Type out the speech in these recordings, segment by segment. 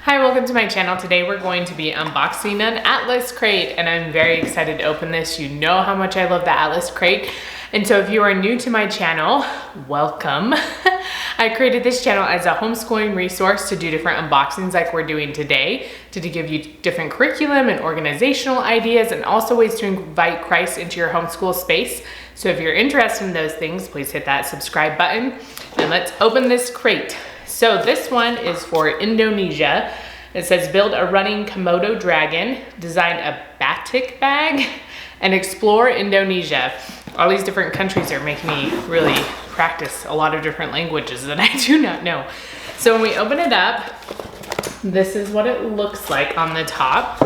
Hi, welcome to my channel. Today we're going to be unboxing an Atlas crate and I'm very excited to open this. You know how much I love the Atlas crate. And so if you are new to my channel, welcome. I created this channel as a homeschooling resource to do different unboxings like we're doing today, to give you different curriculum and organizational ideas and also ways to invite Christ into your homeschool space. So if you're interested in those things, please hit that subscribe button and let's open this crate. So this one is for Indonesia. It says build a running Komodo Dragon, design a batik bag, and explore Indonesia. All these different countries are making me really practice a lot of different languages that I do not know. So when we open it up, this is what it looks like on the top.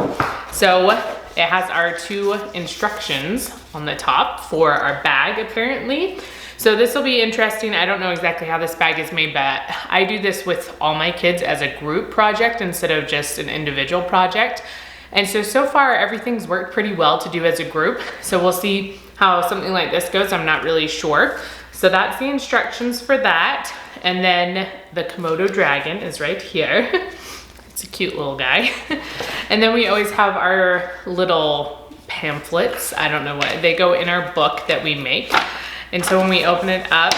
So it has our two instructions on the top for our bag apparently. So this will be interesting. I don't know exactly how this bag is made, but I do this with all my kids as a group project instead of just an individual project. And so far everything's worked pretty well to do as a group. So we'll see how something like this goes. I'm not really sure. So that's the instructions for that. And then the Komodo Dragon is right here. It's a cute little guy. And then we always have our little pamphlets. I don't know what, they go in our book that we make. And so when we open it up,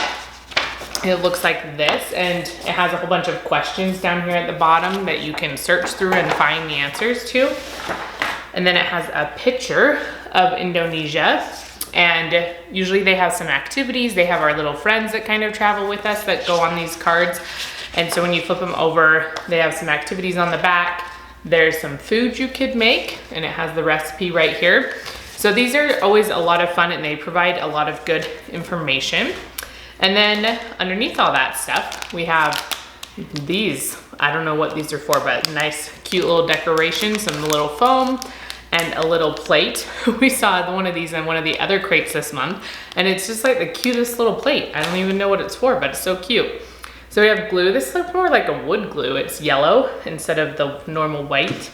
it looks like this, and it has a whole bunch of questions down here at the bottom that you can search through and find the answers to. And then it has a picture of Indonesia, and usually they have some activities. They have our little friends that kind of travel with us that go on these cards. And so when you flip them over, they have some activities on the back. There's some food you could make, and it has the recipe right here. So these are always a lot of fun and they provide a lot of good information. And then underneath all that stuff, we have these. I don't know what these are for, but nice, cute little decorations, some little foam and a little plate. We saw one of these in one of the other crates this month, and it's just like the cutest little plate. I don't even know what it's for, but it's so cute. So we have glue. This looks more like a wood glue. It's yellow instead of the normal white.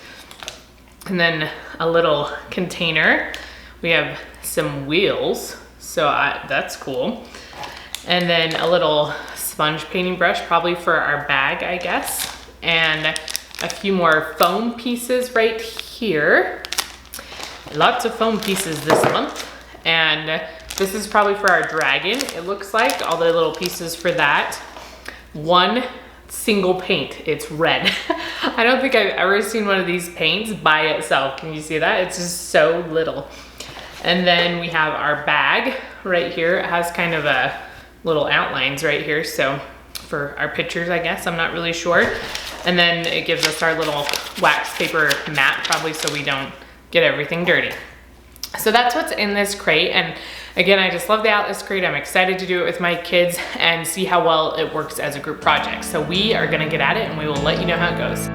And then a little container. We have some wheels, so that's cool. And then a little sponge painting brush, probably for our bag, I guess. And a few more foam pieces right here. Lots of foam pieces this month. And this is probably for our dragon, it looks like. All the little pieces for that. One single paint, it's red. I don't think I've ever seen one of these paints by itself. Can you see that? It's just so little. And then we have our bag right here. It has kind of a little outlines right here. So for our pictures, I guess, I'm not really sure. And then it gives us our little wax paper mat, probably so we don't get everything dirty. So that's what's in this crate. And again, I just love the Atlas crate. I'm excited to do it with my kids and see how well it works as a group project. So we are gonna get at it and we will let you know how it goes.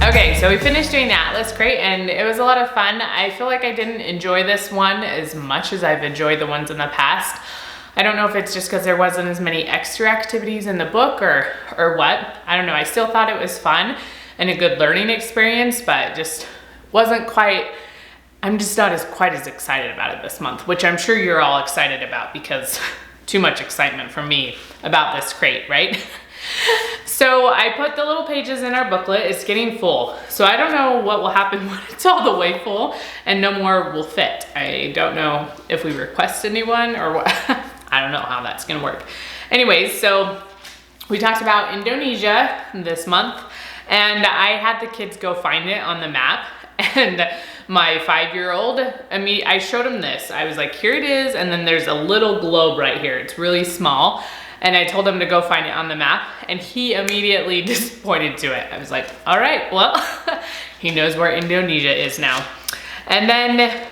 Okay, so we finished doing the Atlas crate and it was a lot of fun. I feel like I didn't enjoy this one as much as I've enjoyed the ones in the past. I don't know if it's just because there wasn't as many extra activities in the book or what. I don't know, I still thought it was fun and a good learning experience, but just wasn't quite, I'm just not quite as excited about it this month, which I'm sure you're all excited about because too much excitement from me about this crate, right? So I put the little pages in our booklet. It's getting full. So I don't know what will happen when it's all the way full and no more will fit. I don't know if we request a new one or what. I don't know how that's gonna work. Anyways, so we talked about Indonesia this month and I had the kids go find it on the map And my 5-year-old, I showed him this. I was like, here it is, and then there's a little globe right here. It's really small. And I told him to go find it on the map, and he immediately just pointed to it. I was like, all right, well, he knows where Indonesia is now. And then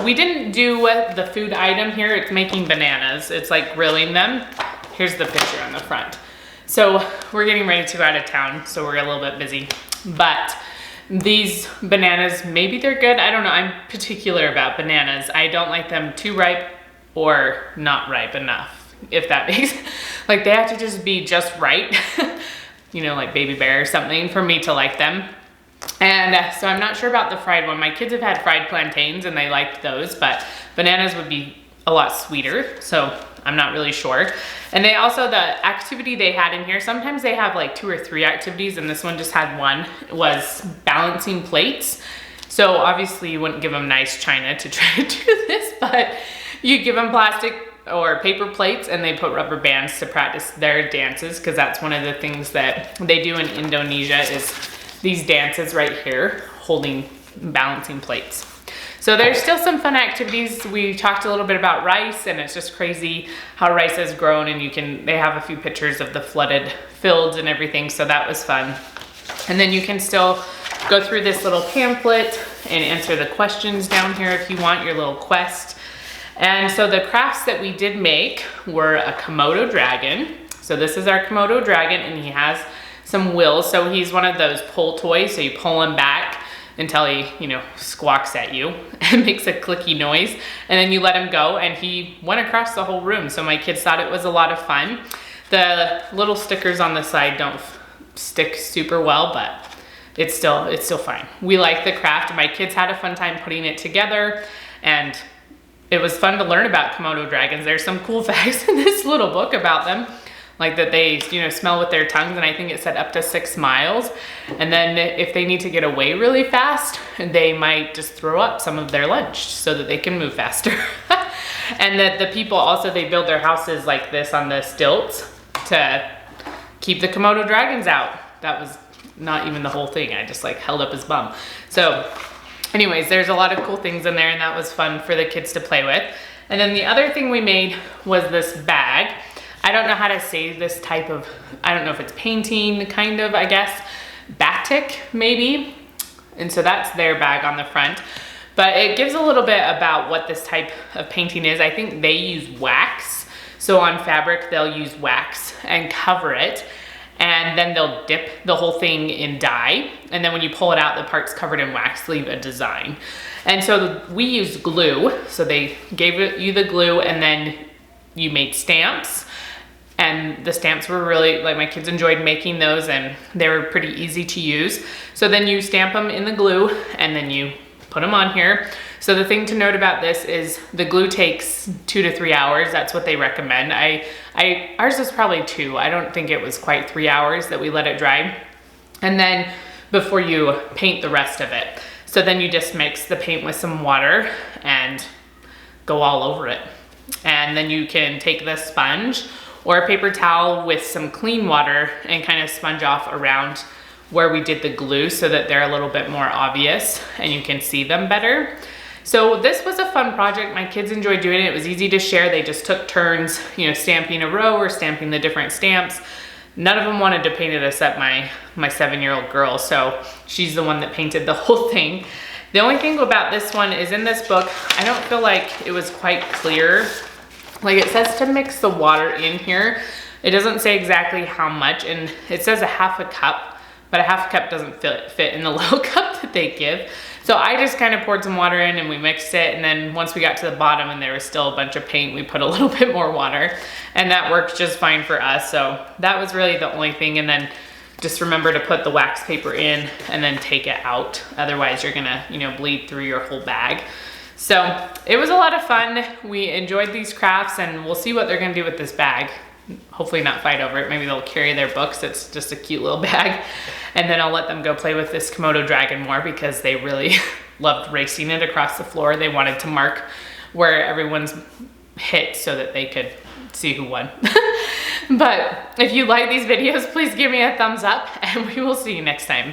we didn't do the food item here. It's making bananas. It's like grilling them. Here's the picture on the front. So we're getting ready to go out of town, so we're a little bit busy. But these bananas, maybe they're good. I don't know. I'm particular about bananas. I don't like them too ripe or not ripe enough, if that makes, like they have to just be just right, you know, like Baby Bear or something for me to like them. And so I'm not sure about the fried one. My kids have had fried plantains and they liked those, but bananas would be a lot sweeter, so I'm not really sure. And they also, the activity they had in here, sometimes they have like 2 or 3 activities, and this one just had one. It was balancing plates. So obviously you wouldn't give them nice china to try to do this, but you give them plastic or paper plates, and they put rubber bands to practice their dances, because that's one of the things that they do in Indonesia is these dances right here, holding, balancing plates. So there's still some fun activities. We talked a little bit about rice, and it's just crazy how rice has grown, and they have a few pictures of the flooded fields and everything, so that was fun. And then you can still go through this little pamphlet and answer the questions down here if you want your little quest. And so the crafts that we did make were a Komodo Dragon. So this is our Komodo Dragon, and he has some wheels. So he's one of those pull toys, so you pull him back until he, you know, squawks at you and makes a clicky noise, and then you let him go, and he went across the whole room. So my kids thought it was a lot of fun. The little stickers on the side don't stick super well, but it's still fine. We like the craft. My kids had a fun time putting it together, and it was fun to learn about Komodo dragons. There's some cool facts in this little book about them, like that they, you know, smell with their tongues, and I think it said up to 6 miles. And then if they need to get away really fast, they might just throw up some of their lunch so that they can move faster. And that the people also, they build their houses like this on the stilts to keep the Komodo dragons out. That was not even the whole thing. I just like held up his bum. So anyways, there's a lot of cool things in there, and that was fun for the kids to play with. And then the other thing we made was this bag. I don't know how to say this type of, I don't know if it's painting, kind of, I guess, batik maybe. And so that's their bag on the front. But it gives a little bit about what this type of painting is. I think they use wax. So on fabric, they'll use wax and cover it. And then they'll dip the whole thing in dye. And then when you pull it out, the parts covered in wax leave a design. And so we used glue. So they gave you the glue, and then you made stamps. And the stamps were really, like, my kids enjoyed making those, and they were pretty easy to use. So then you stamp them in the glue, and then you put them on here. So the thing to note about this is the glue takes 2 to 3 hours. That's what they recommend. Ours is probably 2. I don't think it was quite 3 hours that we let it dry. And then before you paint the rest of it. So then you just mix the paint with some water and go all over it. And then you can take the sponge or a paper towel with some clean water and kind of sponge off around where we did the glue so that they're a little bit more obvious and you can see them better. So this was a fun project. My kids enjoyed doing it. It was easy to share. They just took turns, you know, stamping a row or stamping the different stamps. None of them wanted to paint it except my 7-year-old girl. So she's the one that painted the whole thing. The only thing about this one is in this book, I don't feel like it was quite clear. Like, it says to mix the water in here. It doesn't say exactly how much, and it says a half a cup, but a half a cup doesn't fit in the little cup that they give. So I just kind of poured some water in and we mixed it, and then once we got to the bottom and there was still a bunch of paint, we put a little bit more water, and that worked just fine for us. So that was really the only thing. And then just remember to put the wax paper in and then take it out. Otherwise you're gonna, you know, bleed through your whole bag. So it was a lot of fun. We enjoyed these crafts, and we'll see what they're gonna do with this bag. Hopefully not fight over it. Maybe they'll carry their books. It's just a cute little bag. And then I'll let them go play with this Komodo Dragon more because they really loved racing it across the floor. They wanted to mark where everyone's hit so that they could see who won. But if you like these videos, please give me a thumbs up, and we will see you next time.